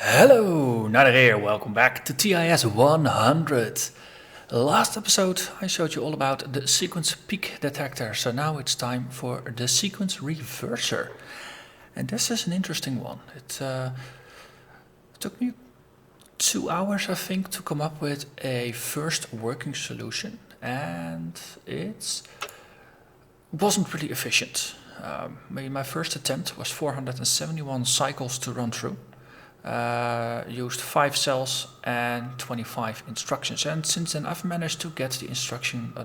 Hello, Narnach here. Welcome back to TIS-100. Last episode I showed you all about the sequence peak detector, so now it's time for the sequence reverser. And this is an interesting one. It took me 2 hours, I think, to come up with a first working solution, and it wasn't really efficient. My first attempt was 471 cycles to run through. Used 5 cells and 25 instructions, and since then I've managed to get the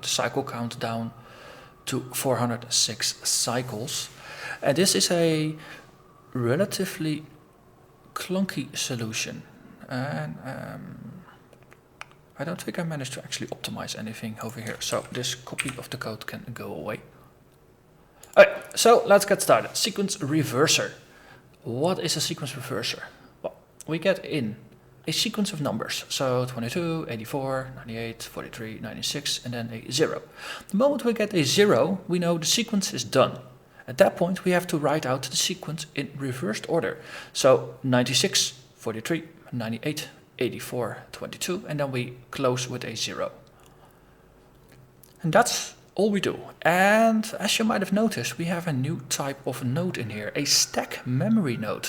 cycle count down to 406 cycles, and this is a relatively clunky solution, and I don't think I managed to actually optimize anything over here, so this copy of the code can go away. Alright, so let's get started. Sequence reverser. What is a sequence reverser? We get in a sequence of numbers, so 22, 84, 98, 43, 96, and then a 0. The moment we get a 0, we know the sequence is done. At that point, we have to write out the sequence in reversed order. So 96, 43, 98, 84, 22, and then we close with a 0. And that's all we do. And as you might have noticed, we have a new type of node in here, a stack memory node.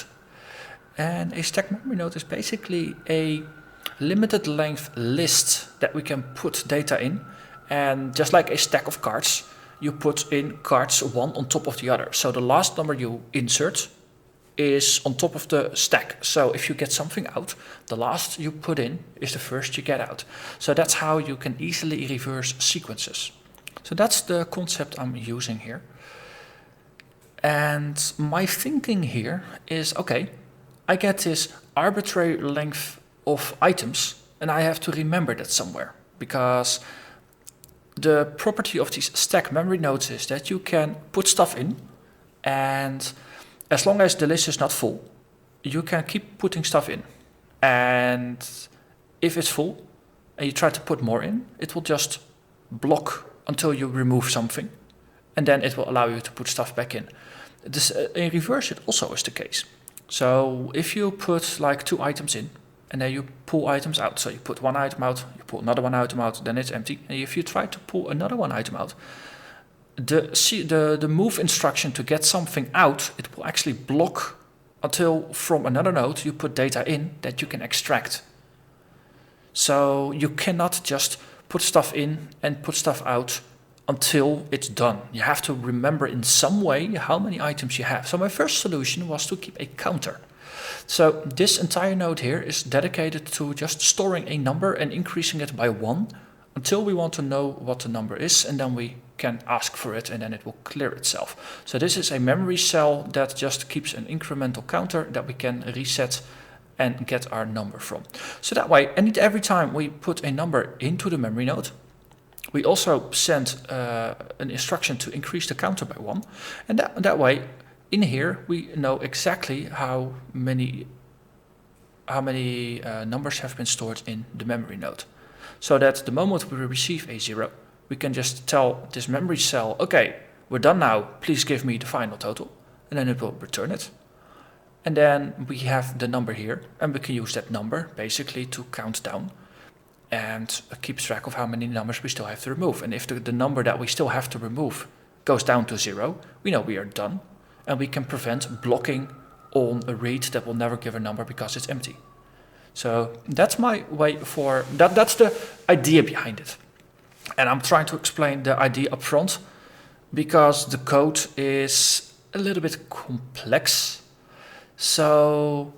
And a stack memory node is basically a limited length list that we can put data in. And just like a stack of cards, you put in cards one on top of the other. So the last number you insert is on top of the stack. So if you get something out, the last you put in is the first you get out. So that's how you can easily reverse sequences. So that's the concept I'm using here. And my thinking here is, okay, I get this arbitrary length of items, and I have to remember that somewhere, because the property of these stack memory nodes is that you can put stuff in, and as long as the list is not full, you can keep putting stuff in. And if it's full and you try to put more in, it will just block until you remove something, and then it will allow you to put stuff back in. In reverse, it also is the case. So if you put like 2 items in, and then you pull items out, so you put one item out, you pull another one item out, then it's empty. And if you try to pull another one item out, the move instruction to get something out, it will actually block until from another node you put data in that you can extract. So you cannot just put stuff in and put stuff out until it's done. You have to remember in some way how many items you have. So my first solution was to keep a counter. So this entire node here is dedicated to just storing a number and increasing it by 1 until we want to know what the number is, and then we can ask for it and then it will clear itself. So this is a memory cell that just keeps an incremental counter that we can reset and get our number from. So that way, every time we put a number into the memory node, we also send an instruction to increase the counter by 1, and that way, in here, we know exactly how many numbers have been stored in the memory node. So that the moment we receive a 0, we can just tell this memory cell, okay, we're done now, please give me the final total, and then it will return it. And then we have the number here, and we can use that number basically to count down and keep track of how many numbers we still have to remove. And if the number that we still have to remove goes down to 0, we know we are done, and we can prevent blocking on a read that will never give a number because it's empty. So that's my way for that. That's the idea behind it. And I'm trying to explain the idea up front because the code is a little bit complex. So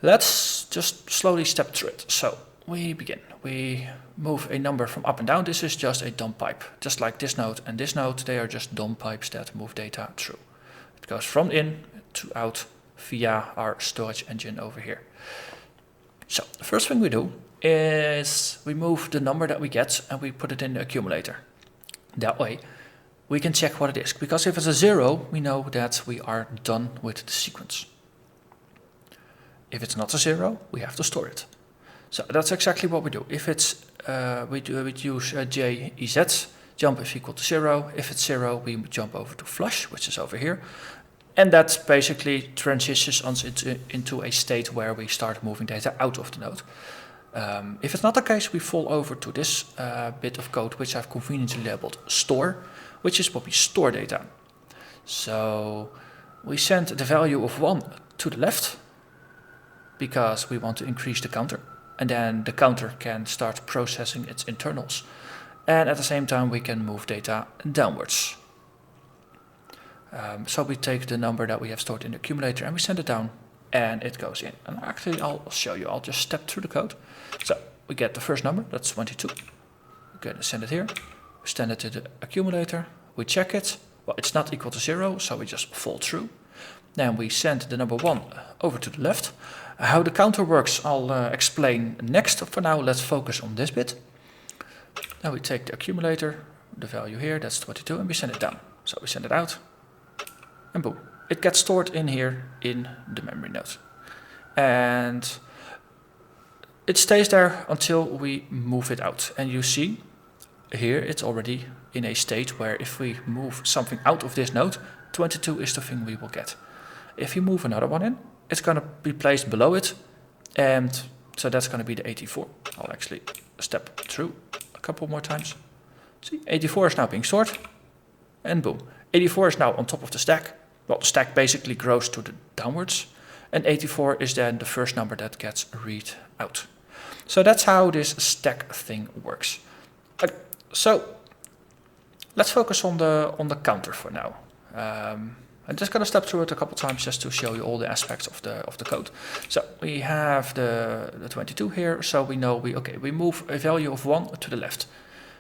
let's just slowly step through it. So we begin. We move a number from up and down. This is just a dump pipe. Just like this node and this node, they are just dump pipes that move data through. It goes from in to out via our storage engine over here. So the first thing we do is we move the number that we get and we put it in the accumulator. That way we can check what it is. Because if it's a 0, we know that we are done with the sequence. If it's not a 0, we have to store it. So that's exactly what we do. If it's we use JEZ, jump if equal to 0. If it's 0, we jump over to flush, which is over here. And that basically transitions us into a state where we start moving data out of the node. If it's not the case, we fall over to this bit of code, which I've conveniently labeled store, which is what we store data. So we send the value of 1 to the left because we want to increase the counter. And then the counter can start processing its internals. And at the same time, we can move data downwards. So we take the number that we have stored in the accumulator and we send it down and it goes in. And actually, I'll show you. I'll just step through the code. So we get the first number, that's 22. We're going to send it here. We send it to the accumulator. We check it. Well, it's not equal to 0, so we just fall through. Then we send the number 1 over to the left. How the counter works, I'll explain next. For now, let's focus on this bit. Now we take the accumulator, the value here, that's 22, and we send it down. So we send it out, and boom. It gets stored in here in the memory node. And it stays there until we move it out. And you see, here it's already in a state where if we move something out of this node, 22 is the thing we will get. If you move another one in, it's going to be placed below it, and so that's going to be the 84. I'll actually step through a couple more times. See, 84 is now being stored, and boom. 84 is now on top of the stack. Well, the stack basically grows to the downwards, and 84 is then the first number that gets read out. So that's how this stack thing works. So let's focus on the counter for now. I'm just going to step through it a couple times just to show you all the aspects of the code. So we have the 22 here, so we know we move a value of 1 to the left.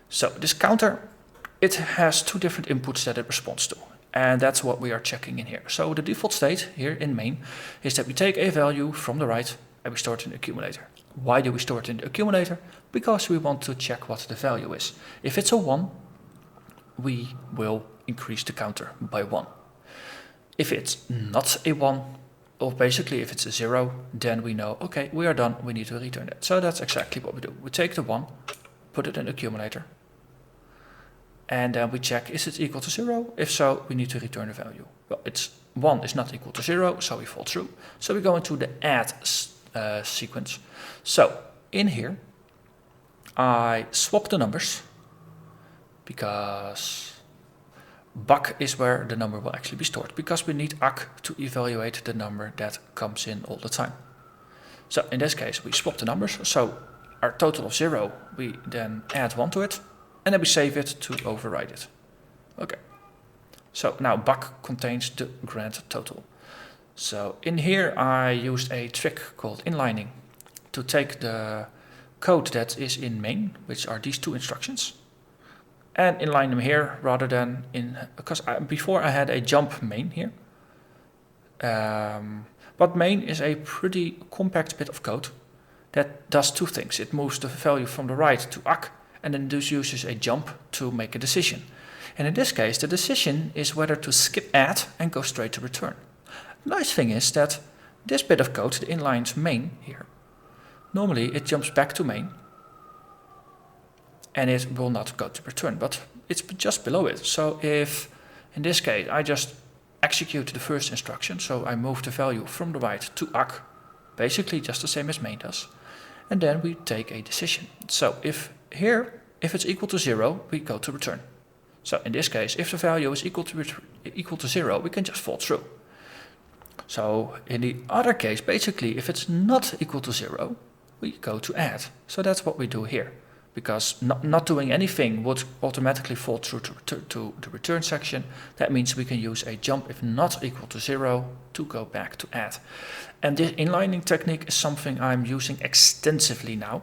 So this counter, it has 2 different inputs that it responds to, and that's what we are checking in here. So the default state here in main is that we take a value from the right and we store it in the accumulator. Why do we store it in the accumulator? Because we want to check what the value is. If it's a 1, we will increase the counter by 1. If it's not a 1, or basically if it's a 0, then we know, okay, we are done, we need to return it. So that's exactly what we do. We take the 1, put it in the accumulator, and then we check, is it equal to 0? If so, we need to return the value. Well, 1 is not equal to 0, so we fall through. So we go into the add sequence. So in here, I swap the numbers, because BAC is where the number will actually be stored, because we need AC to evaluate the number that comes in all the time. So in this case, we swap the numbers. So our total of 0, we then add 1 to it, and then we save it to override it. Okay. So now BAC contains the grand total. So in here, I used a trick called inlining to take the code that is in main, which are these 2 instructions, and inline them here rather than in, because before I had a jump main here. But main is a pretty compact bit of code that does 2 things. It moves the value from the right to AC, and then this uses a jump to make a decision. And in this case, the decision is whether to skip add and go straight to return. The nice thing is that this bit of code, the inline's main here, normally it jumps back to main, and it will not go to return, but it's just below it. So if, in this case, I just execute the first instruction, so I move the value from the right to AC, basically just the same as main does, and then we take a decision. So if it's equal to 0, we go to return. So in this case, if the value is equal to 0, we can just fall through. So in the other case, basically, if it's not equal to 0, we go to add. So that's what we do here, because not doing anything would automatically fall through to the return section. That means we can use a jump if not equal to 0 to go back to add. And this inlining technique is something I'm using extensively now,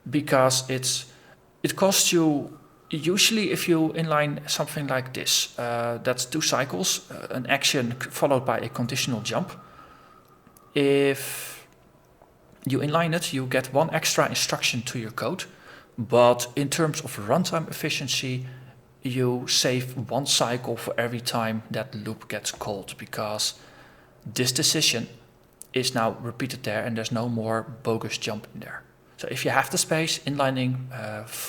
because it costs you, usually if you inline something like this, that's 2 cycles, an action followed by a conditional jump. If you inline it, you get 1 extra instruction to your code, but in terms of runtime efficiency, you save 1 cycle for every time that loop gets called, because this decision is now repeated there and there's no more bogus jump in there. So if you have the space, inlining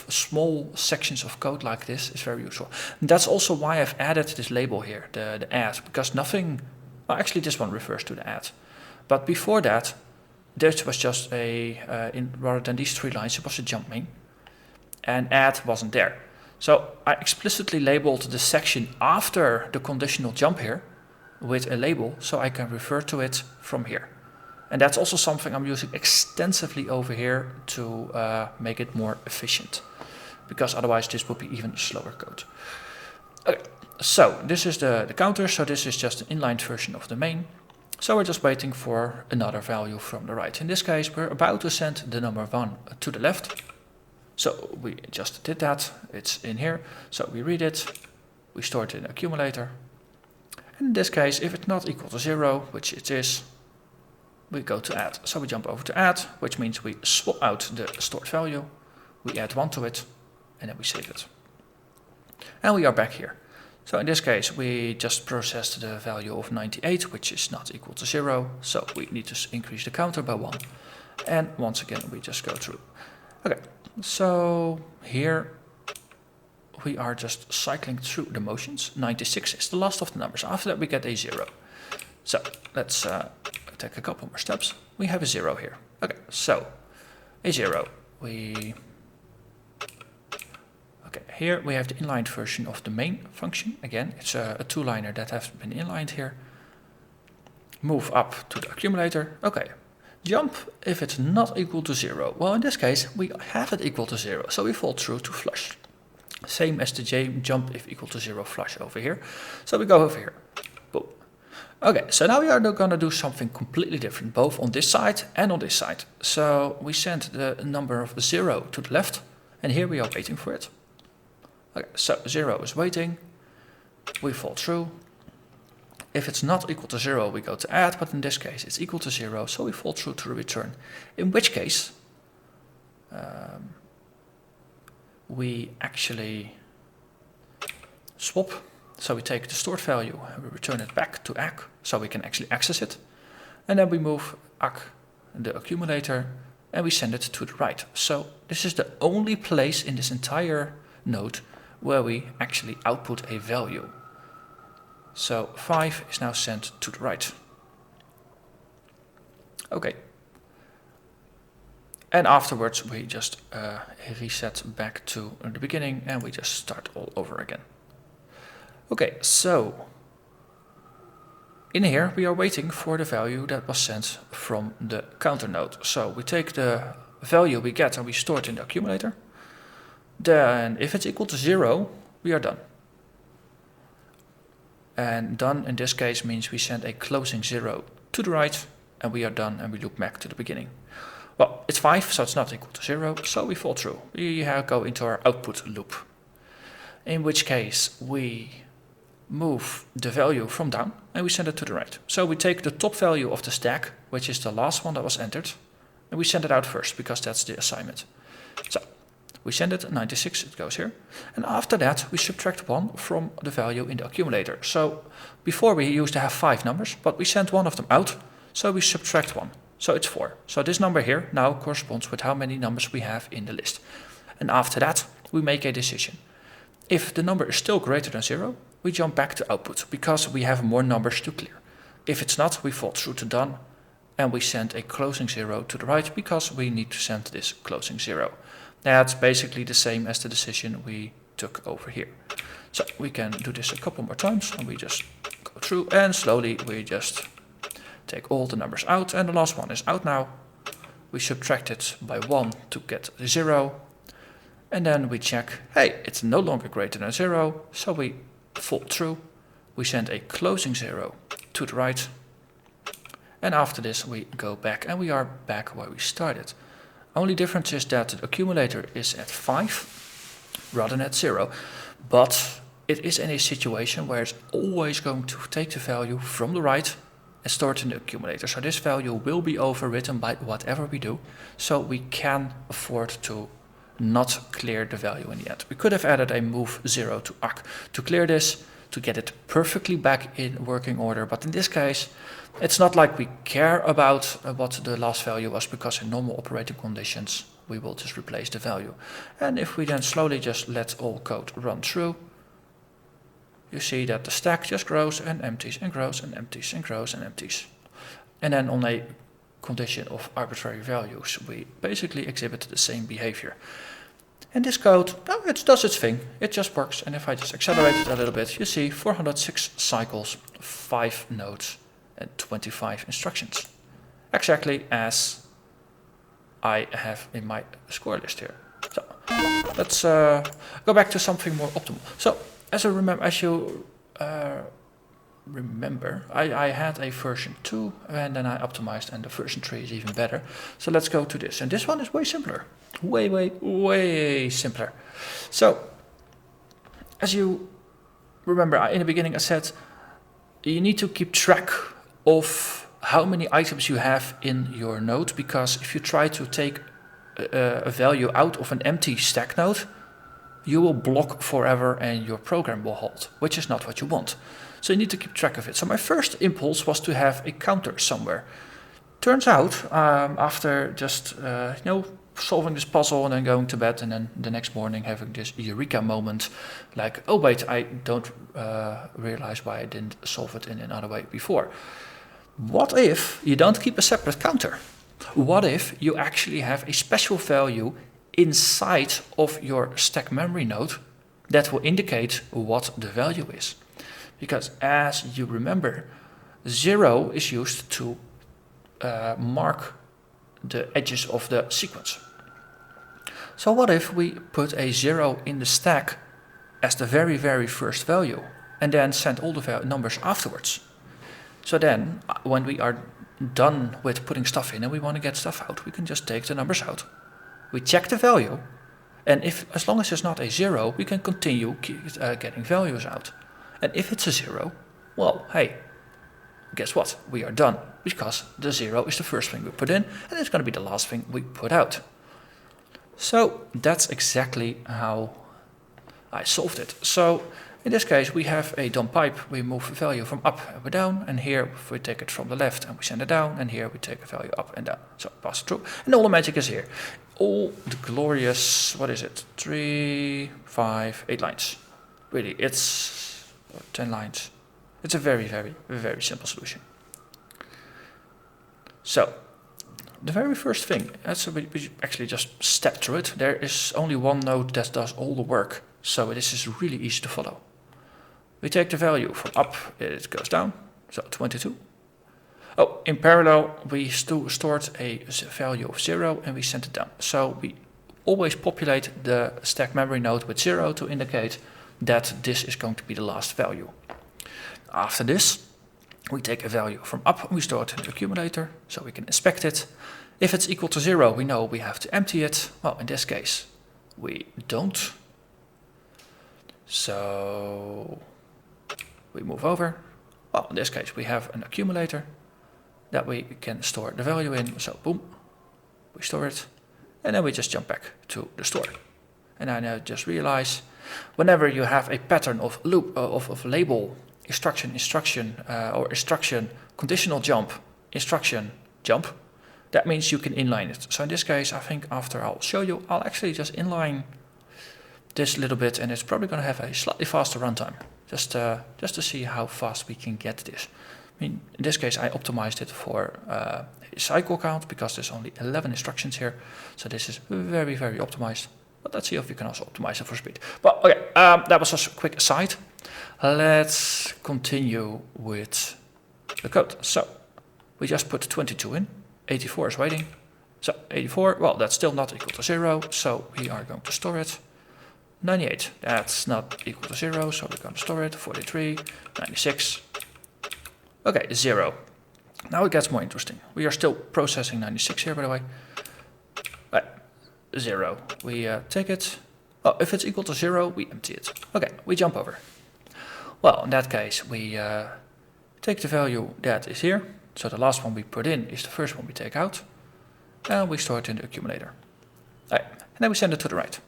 small sections of code like this is very useful. And that's also why I've added this label here, the add, because nothing Well, actually this one refers to the add. But before that, this was just rather than these 3 lines, it was a jump main. And add wasn't there. So I explicitly labeled the section after the conditional jump here with a label, so I can refer to it from here. And that's also something I'm using extensively over here to make it more efficient, because otherwise this would be even slower code. Okay, so this is the counter, so this is just an inline version of the main. So we're just waiting for another value from the right. In this case, we're about to send the number 1 to the left. So we just did that, it's in here. So we read it, we store it in the accumulator. And in this case, if it's not equal to 0, which it is, we go to add. So we jump over to add, which means we swap out the stored value, we add 1 to it, and then we save it. And we are back here. So in this case, we just processed the value of 98, which is not equal to 0. So we need to increase the counter by 1. And once again, we just go through. Okay, so here we are just cycling through the motions. 96 is the last of the numbers. After that, we get a 0. So let's take a couple more steps. We have a 0 here. Okay, so a 0. Okay, here we have the inlined version of the main function. Again, it's a 2-liner that has been inlined here. Move up to the accumulator. Okay, jump if it's not equal to 0. Well, in this case, we have it equal to 0, so we fall through to flush. Same as the jump if equal to 0 flush over here. So we go over here. Boom. Okay, so now we are going to do something completely different, both on this side and on this side. So we send the number of 0 to the left, and here we are waiting for it. Okay, so 0 is waiting, we fall through. If it's not equal to 0, we go to add, but in this case it's equal to 0, so we fall through to the return. In which case, we actually swap. So we take the stored value and we return it back to ACK, so we can actually access it. And then we move ACK, the accumulator, and we send it to the right. So this is the only place in this entire node where we actually output a value. So 5 is now sent to the right. Okay. And afterwards we just reset back to the beginning and we just start all over again. Okay, so in here we are waiting for the value that was sent from the counter node. So we take the value we get and we store it in the accumulator. Then if it's equal to 0, we are done. And done in this case means we send a closing 0 to the right and we are done and we loop back to the beginning. Well, it's 5, so it's not equal to 0, so we fall through. We go into our output loop. In which case we move the value from down and we send it to the right. So we take the top value of the stack, which is the last one that was entered, and we send it out first because that's the assignment. So we send it 96, it goes here. And after that, we subtract 1 from the value in the accumulator. So before we used to have 5 numbers, but we sent one of them out, so we subtract 1. So it's 4. So this number here now corresponds with how many numbers we have in the list. And after that, we make a decision. If the number is still greater than 0, we jump back to output because we have more numbers to clear. If it's not, we fall through to done and we send a closing 0 to the right because we need to send this closing 0. That's basically the same as the decision we took over here. So we can do this a couple more times and we just go through and slowly we just take all the numbers out and the last one is out now. We subtract it by 1 to get 0 and then we check, hey, it's no longer greater than 0, so we fall through. We send a closing 0 to the right and after this we go back and we are back where we started. Only difference is that the accumulator is at 5 rather than at 0, but it is in a situation where it's always going to take the value from the right and store it in the accumulator. So this value will be overwritten by whatever we do, so we can afford to not clear the value in the end. We could have added a move 0 to ACK to clear this, to get it perfectly back in working order, but in this case, it's not like we care about what the last value was because in normal operating conditions, we will just replace the value. And if we then slowly just let all code run through, you see that the stack just grows and empties and grows and empties and grows and empties. And then on a condition of arbitrary values, we basically exhibit the same behavior. And this code, oh, it does its thing. It just works. And if I just accelerate it a little bit, you see 406 cycles, 5 nodes, and 25 instructions. Exactly as I have in my score list here. So let's go back to something more optimal. So as you remember, I had a version 2 and then I optimized, and the version 3 is even better. So let's go to this. And this one is way simpler. Way simpler. So as you remember, in the beginning I said you need to keep track of how many items you have in your node, because if you try to take a value out of an empty stack node, you will block forever and your program will halt, which is not what you want. So you need to keep track of it. So my first impulse was to have a counter somewhere. Turns out, after just solving this puzzle and then going to bed and then the next morning having this eureka moment, like, oh wait, I don't realize why I didn't solve it in another way before. What if you don't keep a separate counter? What if you actually have a special value inside of your stack memory node that will indicate what the value is? Because as you remember, 0 is used to mark the edges of the sequence. So what if we put a 0 in the stack as the very first value and then send all the numbers afterwards? So then when we are done with putting stuff in and we want to get stuff out, we can just take the numbers out. We check the value, and as long as it's not a 0, we can continue getting values out. And if it's a 0, well, hey, guess what? We are done, because the 0 is the first thing we put in, and it's going to be the last thing we put out. So that's exactly how I solved it. So in this case, we have a dump pipe. We move a value from up and down, and here we take it from the left and we send it down, and here we take a value up and down. So pass it through, and all the magic is here. All the glorious, 3, 5, 8 lines. Really, it's 10 lines. It's a very simple solution. So the very first thing, we actually just step through it. There is only one node that does all the work, so this is really easy to follow. We take the value from up, it goes down, so 22. Oh, in parallel, we stored a value of 0 and we sent it down. So we always populate the stack memory node with 0 to indicate that this is going to be the last value. After this, we take a value from up and we store it in the accumulator so we can inspect it. If it's equal to 0, we know we have to empty it. Well, in this case, we don't. So we move over. Well, in this case, we have an accumulator that we can store the value in. So boom, we store it. And then we just jump back to the store. And I now just realize whenever you have a pattern of loop of label, instruction, or instruction, conditional jump, instruction, jump, that means you can inline it. So in this case, I think after I'll show you, I'll actually just inline this little bit, and it's probably going to have a slightly faster runtime, just to see how fast we can get this. I mean, in this case, I optimized it for a cycle count because there's only 11 instructions here, so this is very optimized. But let's see if we can also optimize it for speed. But okay, that was just a quick aside. Let's continue with the code. So we just put 22 in. 84 is waiting. So 84, well, that's still not equal to 0, so we are going to store it. 98, that's not equal to 0, so we're going to store it. 43, 96. Okay, 0. Now it gets more interesting. We are still processing 96 here, by the way. 0. We take it. Oh, if it's equal to 0, we empty it. Okay, we jump over. Well, in that case, we take the value that is here. So the last one we put in is the first one we take out. And we store it in the accumulator. Right. And then we send it to the right.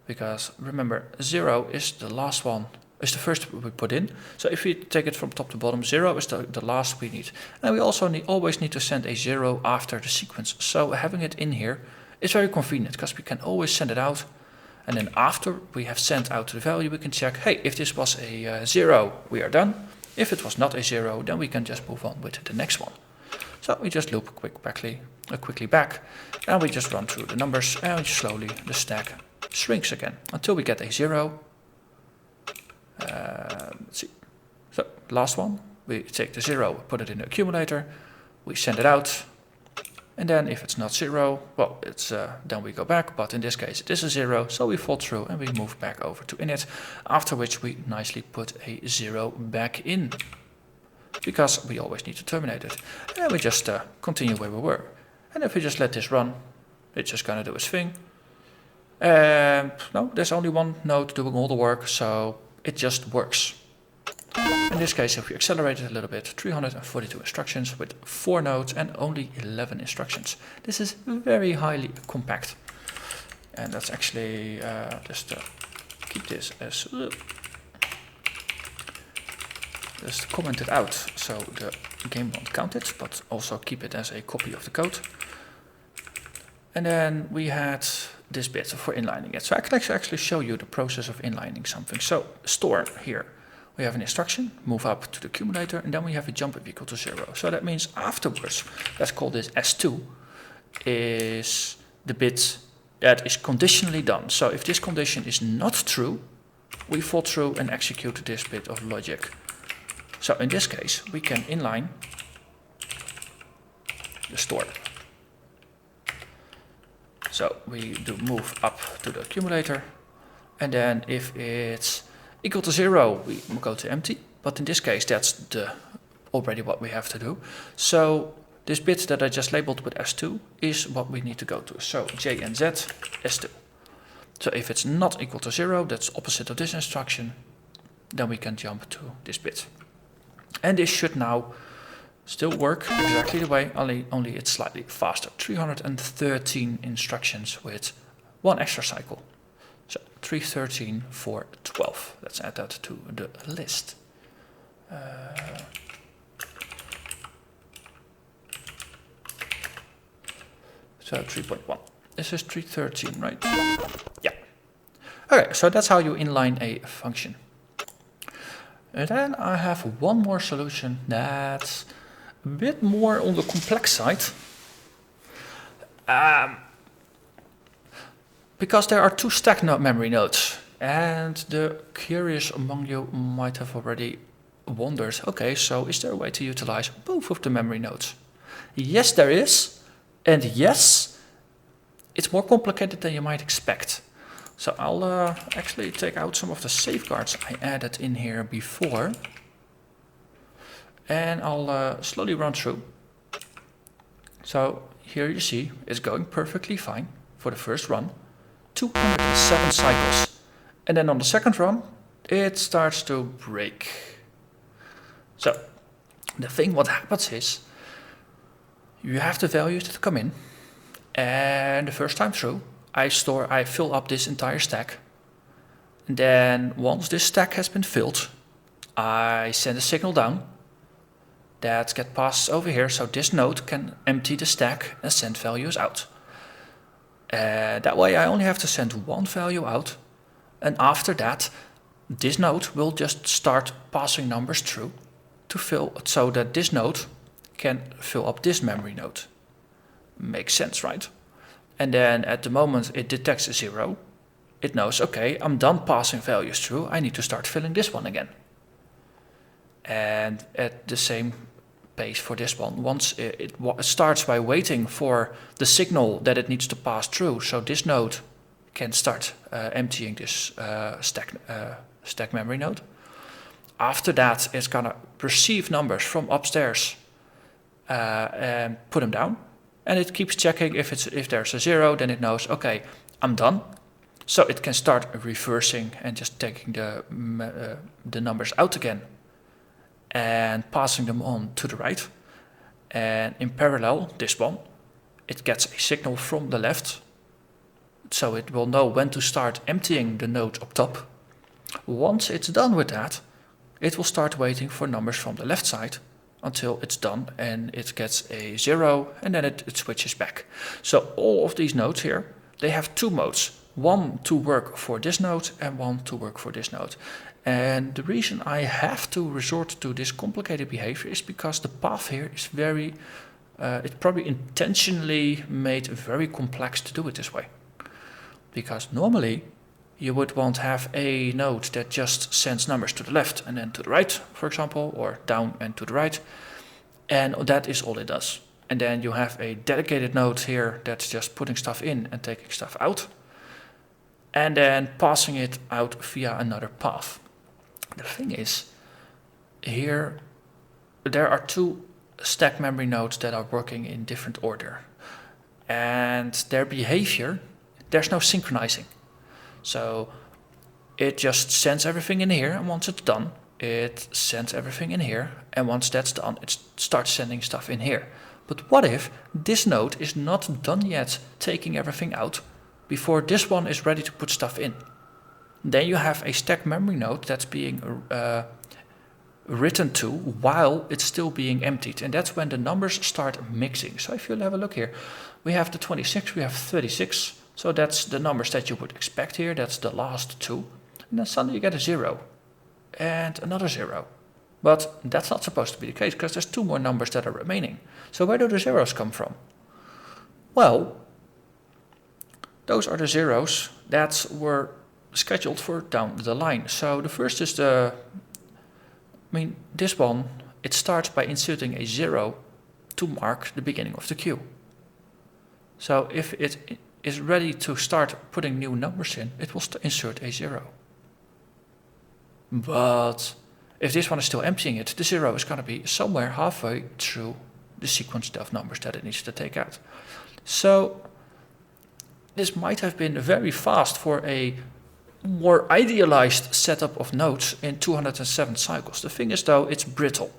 Because remember, 0 is the last one, is the first we put in. So if we take it from top to bottom, 0 is the last we need. And we also always need to send a 0 after the sequence. So having it in here is very convenient because we can always send it out And then after we have sent out the value, we can check, hey, if this was a 0, we are done. If it was not a 0, then we can just move on with the next one. So we just loop quickly back, and we just run through the numbers, and slowly the stack shrinks again until we get a 0. Let's see. So last one, we take the 0, put it in the accumulator, we send it out, and then if it's not 0, well, it's then we go back, but in this case it is a 0, so we fall through and we move back over to init, after which we nicely put a 0 back in, because we always need to terminate it. And we just continue where we were. And if we just let this run, it's just gonna do its thing. No, there's only one node doing all the work, so it just works. In this case, if we accelerate it a little bit, 342 instructions with 4 nodes and only 11 instructions. This is very highly compact. And that's actually just keep this as just comment it out so the game won't count it, but also keep it as a copy of the code. And then we had this bit for inlining it. So I can actually show you the process of inlining something. So store here. We have an instruction, move up to the accumulator, and then we have a jump if equal to 0. So that means afterwards, let's call this S2, is the bit that is conditionally done. So if this condition is not true, we fall through and execute this bit of logic. So in this case, we can inline the store. So we do move up to the accumulator, and then if it's equal to 0, we go to empty, but in this case that's already what we have to do. So this bit that I just labeled with S2 is what we need to go to. So J and Z, S2. So if it's not equal to 0, that's opposite of this instruction, then we can jump to this bit. And this should now still work exactly the way, only it's slightly faster. 313 instructions with 1 extra cycle. So 313 for 12. Let's add that to the list. So 3.1. This is 313, right? Yeah. Okay, so that's how you inline a function. And then I have one more solution that's a bit more on the complex side. Because there are 2 stack memory nodes, and the curious among you might have already wondered, okay, so is there a way to utilize both of the memory nodes? Yes, there is, and yes, it's more complicated than you might expect. So I'll actually take out some of the safeguards I added in here before, and I'll slowly run through. So here you see it's going perfectly fine for the first run. 207 cycles, and then on the second run it starts to break. So the thing what happens is you have the values that come in, and the first time through I fill up this entire stack, and then once this stack has been filled I send a signal down that gets passed over here, so this node can empty the stack and send values out. That way I only have to send 1 value out, and after that this node will just start passing numbers through to fill, so that this node can fill up this memory node. Makes sense, right? And then at the moment it detects a 0, it knows, okay, I'm done passing values through, I need to start filling this one again. And at the same pace for this one, once it starts by waiting for the signal that it needs to pass through, so this node can start emptying this stack memory node. After that, it's gonna receive numbers from upstairs and put them down, and it keeps checking if there's a 0, then it knows, okay, I'm done. So it can start reversing and just taking the numbers out again and passing them on to the right. And in parallel, this one, it gets a signal from the left, so it will know when to start emptying the node up top. Once it's done with that, it will start waiting for numbers from the left side until it's done and it gets a 0, and then it switches back. So all of these nodes here, they have 2 modes. one to work for this node and one to work for this node. And the reason I have to resort to this complicated behavior is because the path here is very, it's probably intentionally made very complex to do it this way. Because normally you would want to have a node that just sends numbers to the left and then to the right, for example, or down and to the right. And that is all it does. And then you have a dedicated node here that's just putting stuff in and taking stuff out. And then passing it out via another path. The thing is, here there are two stack memory nodes that are working in different order. And their behavior, there's no synchronizing. So it just sends everything in here, and once it's done, it sends everything in here, and once that's done, it starts sending stuff in here. But what if this node is not done yet taking everything out before this one is ready to put stuff in? Then you have a stack memory node that's being written to while it's still being emptied, and that's when the numbers start mixing. So if you have a look here, we have the 26, we have 36, so that's the numbers that you would expect here, that's the last two, and then suddenly you get a 0 and another 0. But that's not supposed to be the case, because there's two more numbers that are remaining. So where do the zeros come from? Well, those are the zeros that were scheduled for down the line. So the first is this one, it starts by inserting a 0 to mark the beginning of the queue. So if it is ready to start putting new numbers in, it will insert a 0. But if this one is still emptying it, the 0 is going to be somewhere halfway through the sequence of numbers that it needs to take out. So this might have been very fast for a more idealized setup of nodes in 207 cycles. The thing is, though, it's brittle,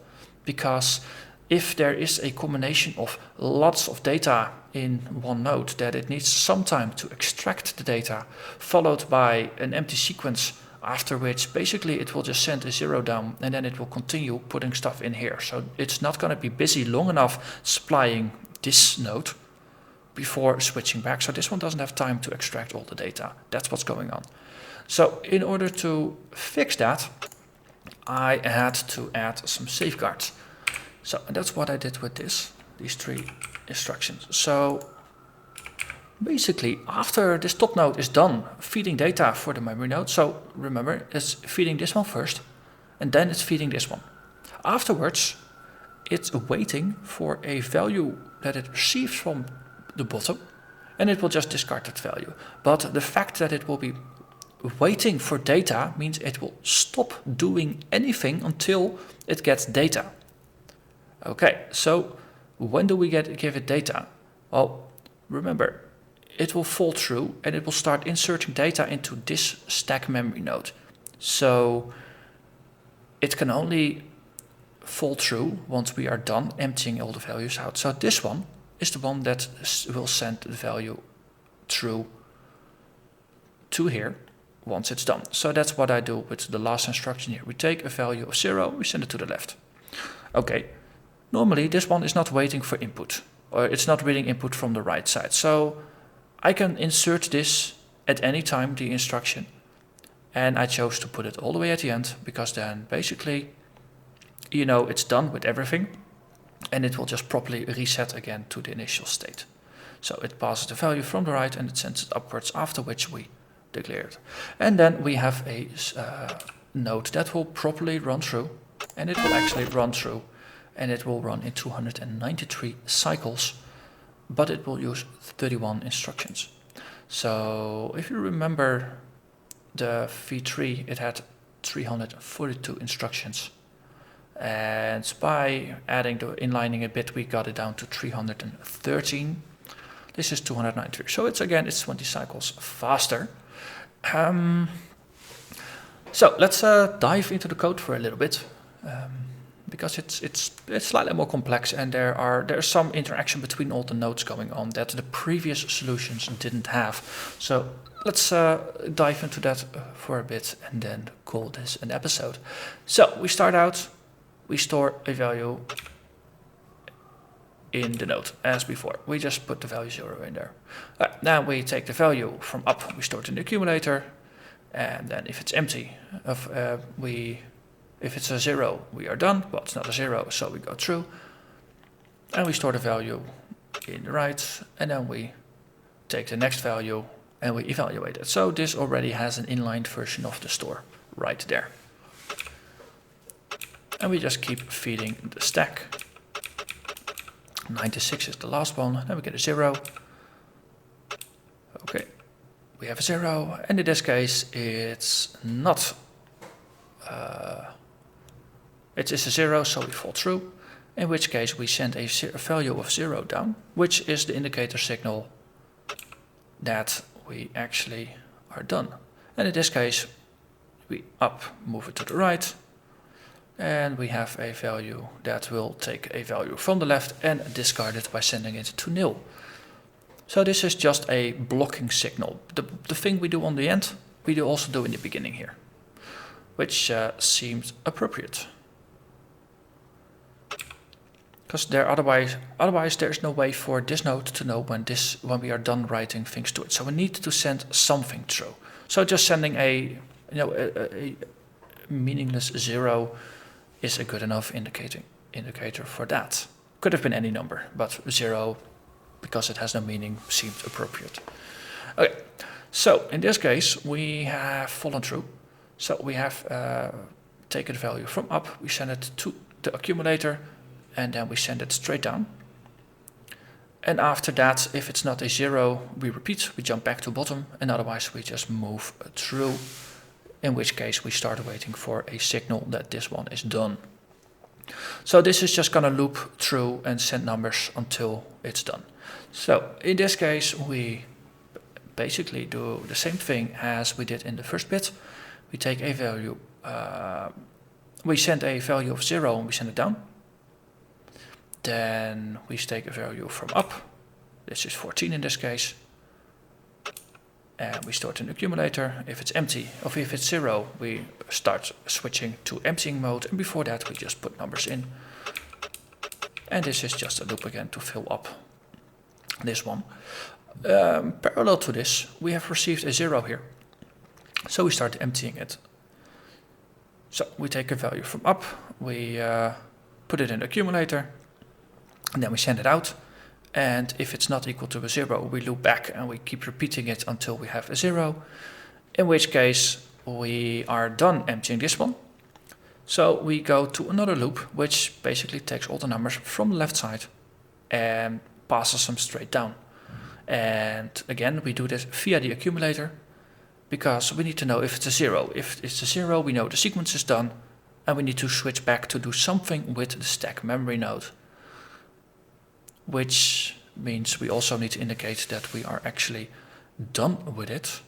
because if there is a combination of lots of data in one node that it needs some time to extract the data, followed by an empty sequence, after which basically it will just send a 0 down and then it will continue putting stuff in here. So it's not going to be busy long enough supplying this node before switching back. So this one doesn't have time to extract all the data. That's what's going on. So in order to fix that, I had to add some safeguards. So and that's what I did with these three instructions. So basically, after this top node is done feeding data for the memory node, so remember, it's feeding this one first, and then it's feeding this one. Afterwards, it's waiting for a value that it receives from the bottom, and it will just discard that value. But the fact that it will be waiting for data means it will stop doing anything until it gets data. Okay, so when do we give it data? Well, remember, it will fall through and it will start inserting data into this stack memory node. So it can only fall through once we are done emptying all the values out. So this one is the one that will send the value through to here once it's done. So that's what I do with the last instruction here. We take a value of 0, we send it to the left. Okay, normally this one is not waiting for input, or it's not reading input from the right side. So I can insert this at any time, the instruction, and I chose to put it all the way at the end, because then basically, you know, it's done with everything, and it will just properly reset again to the initial state. So it passes the value from the right and it sends it upwards, after which we declare it. And then we have a node that will properly run through, and it will actually run through, and it will run in 293 cycles, but it will use 31 instructions. So if you remember the V3, it had 342 instructions. And by adding the inlining a bit, we got it down to 313. This is 293. So it's 20 cycles faster. So let's dive into the code for a little bit, because it's slightly more complex, and there's some interaction between all the nodes going on that the previous solutions didn't have. So let's dive into that for a bit and then call this an episode. So we start out, we store a value in the node as before. We just put the value 0 in there. Now we take the value from up, we store it in the accumulator, and then if it's empty, if it's a 0, we are done. Well, it's not a 0, so we go through, and we store the value in the right, and then we take the next value and we evaluate it. So this already has an inline version of the store right there. And we just keep feeding the stack. 96 is the last one, then we get a 0. Okay, we have a 0, and in this case it's not, it is a 0, so we fall through, in which case we send a value of 0 down, which is the indicator signal that we actually are done. And in this case we move it to the right, and we have a value that will take a value from the left and discard it by sending it to nil. So this is just a blocking signal. The thing we do on the end, we do also do in the beginning here, which seems appropriate. Because otherwise there's no way for this node to know when we are done writing things to it. So we need to send something through. So just sending a meaningless 0 is a good enough indicator for that. Could have been any number, but 0, because it has no meaning, seemed appropriate. Okay, so in this case we have fallen through. So we have taken the value from up, we send it to the accumulator, and then we send it straight down. And after that, if it's not a 0, we repeat, we jump back to bottom, and otherwise we just move through, in which case we start waiting for a signal that this one is done. So this is just gonna loop through and send numbers until it's done. So in this case we basically do the same thing as we did in the first bit. We take a value, we send a value of 0 and we send it down. Then we take a value from up, this is 14 in this case, and we store it in the accumulator. If it's empty, or if it's 0, we start switching to emptying mode, and before that we just put numbers in. And this is just a loop again to fill up this one. Parallel to this, we have received a 0 here, so we start emptying it. So we take a value from up, we put it in the accumulator, and then we send it out. And if it's not equal to a 0, we loop back and we keep repeating it until we have a 0, in which case we are done emptying this one. So we go to another loop, which basically takes all the numbers from the left side and passes them straight down. And again, we do this via the accumulator, because we need to know if it's a 0. If it's a 0, we know the sequence is done, and we need to switch back to do something with the stack memory node, which means we also need to indicate that we are actually done with it.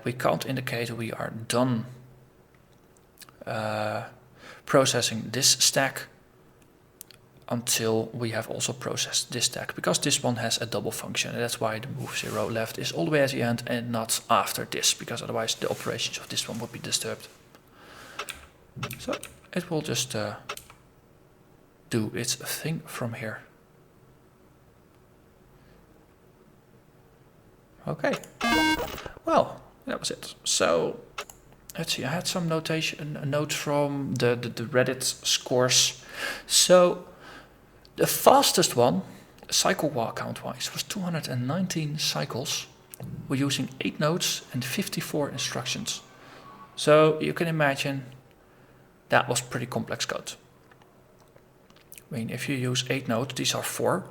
We can't indicate we are done processing this stack until we have also processed this stack, because this one has a double function, and that's why the move 0 left is all the way at the end and not after this, because otherwise the operations of this one would be disturbed. So it will just do its thing from here. Okay, well, that was it. So let's see, I had some notes from the Reddit scores. So the fastest one, cycle count wise, was 219 cycles. We're using 8 nodes and 54 instructions. So you can imagine that was pretty complex code. I mean, if you use 8 nodes, these are 4.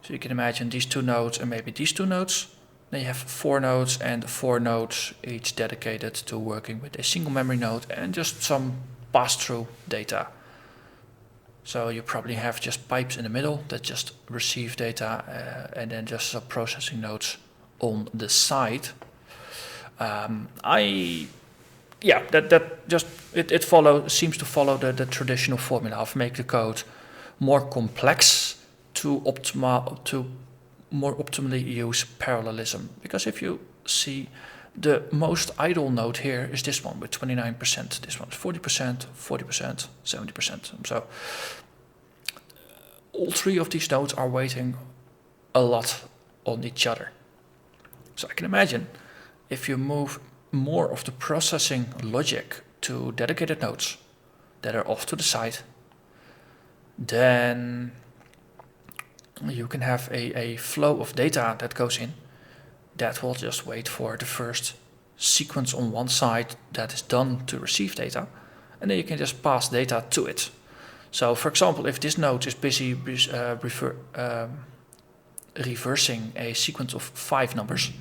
So you can imagine these 2 nodes and maybe these 2 nodes. Then you have 4 nodes and 4 nodes, each dedicated to working with a single memory node and just some pass-through data. So you probably have just pipes in the middle that just receive data and then just some processing nodes on the side. It seems to follow the traditional formula of make the code more complex to more optimally use parallelism. Because if you see, the most idle node here is this one with 29%. This one is 40%, 40%, 70%. So all three of these nodes are waiting a lot on each other. So I can imagine if you move more of the processing logic to dedicated nodes that are off to the side, then you can have a flow of data that goes in that will just wait for the first sequence on one side that is done to receive data, and then you can just pass data to it. So for example, if this node is busy reversing a sequence of 5 numbers,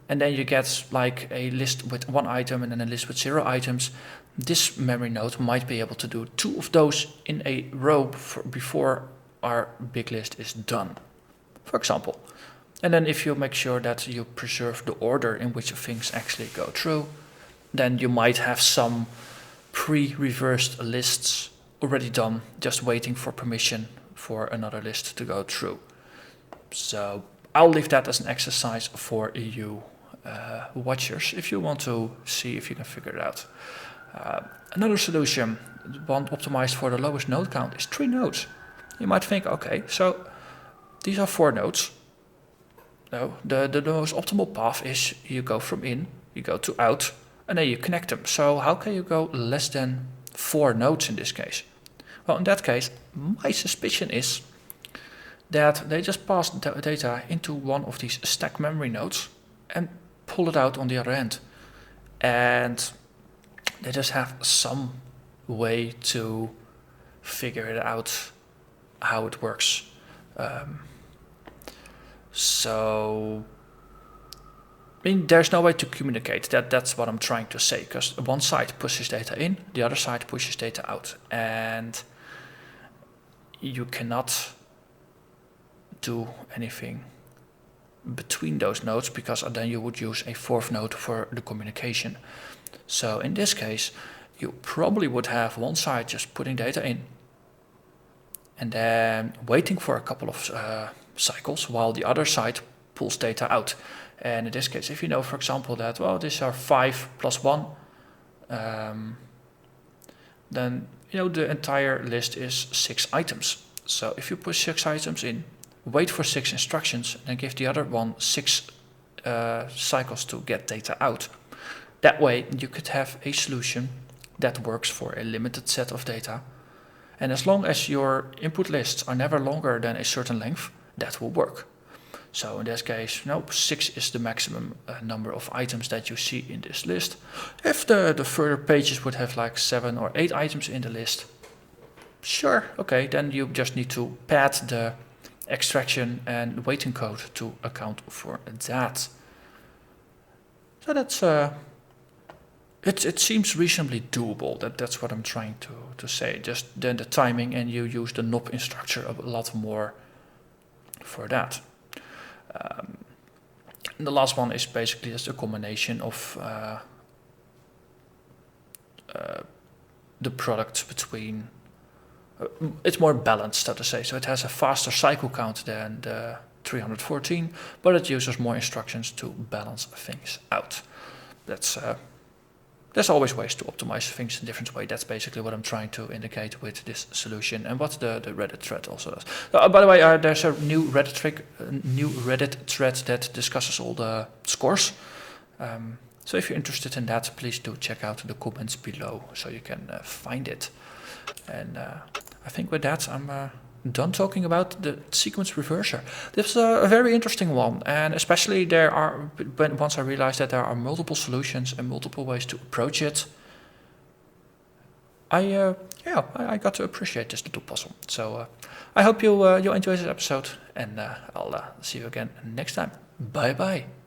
and then you get like a list with 1 item and then a list with 0 items, this memory node might be able to do 2 of those in a row before our big list is done, for example. And then if you make sure that you preserve the order in which things actually go through, then you might have some pre-reversed lists already done, just waiting for permission for another list to go through. So I'll leave that as an exercise for you watchers if you want to see if you can figure it out. Another solution, one optimized for the lowest node count, is 3 nodes. You might think, okay, so these are 4 nodes. No, the most optimal path is you go from in, you go to out, and then you connect them. So how can you go less than 4 nodes in this case? Well, in that case, my suspicion is that they just pass the data into one of these stack memory nodes and pull it out on the other end. And they just have some way to figure it out how it works. So, I mean, there's no way to communicate. That's what I'm trying to say, because one side pushes data in, the other side pushes data out, and you cannot do anything between those nodes, because then you would use a 4th node for the communication. So in this case, you probably would have one side just putting data in and then waiting for a couple of cycles while the other side pulls data out. And in this case, if you know, for example, that, well, these are 5 plus 1, then, you know, the entire list is 6 items. So if you push 6 items in, wait for 6 instructions, and then give the other one 6 cycles to get data out. That way, you could have a solution that works for a limited set of data. And as long as your input lists are never longer than a certain length, that will work. So in this case, 6 is the maximum number of items that you see in this list. If the further pages would have like 7 or 8 items in the list, sure, okay, then you just need to pad the extraction and waiting code to account for that. So that's it seems reasonably doable. That's what I'm trying to say. Just then the timing, and you use the knob instructor a lot more for that. And the last one is basically just a combination of the products between. It's more balanced, so to say. So it has a faster cycle count than the 314, but it uses more instructions to balance things out. There's always ways to optimize things in a different way. That's basically what I'm trying to indicate with this solution, and what the Reddit thread also does. By the way, there's a new Reddit thread that discusses all the scores. So if you're interested in that, please do check out the comments below so you can find it. And I think with that, I'm done talking about the sequence reverser. This is a very interesting one, and especially once I realized that there are multiple solutions and multiple ways to approach it, I got to appreciate this little puzzle. So I hope you'll enjoy this episode, and I'll see you again next time. Bye bye.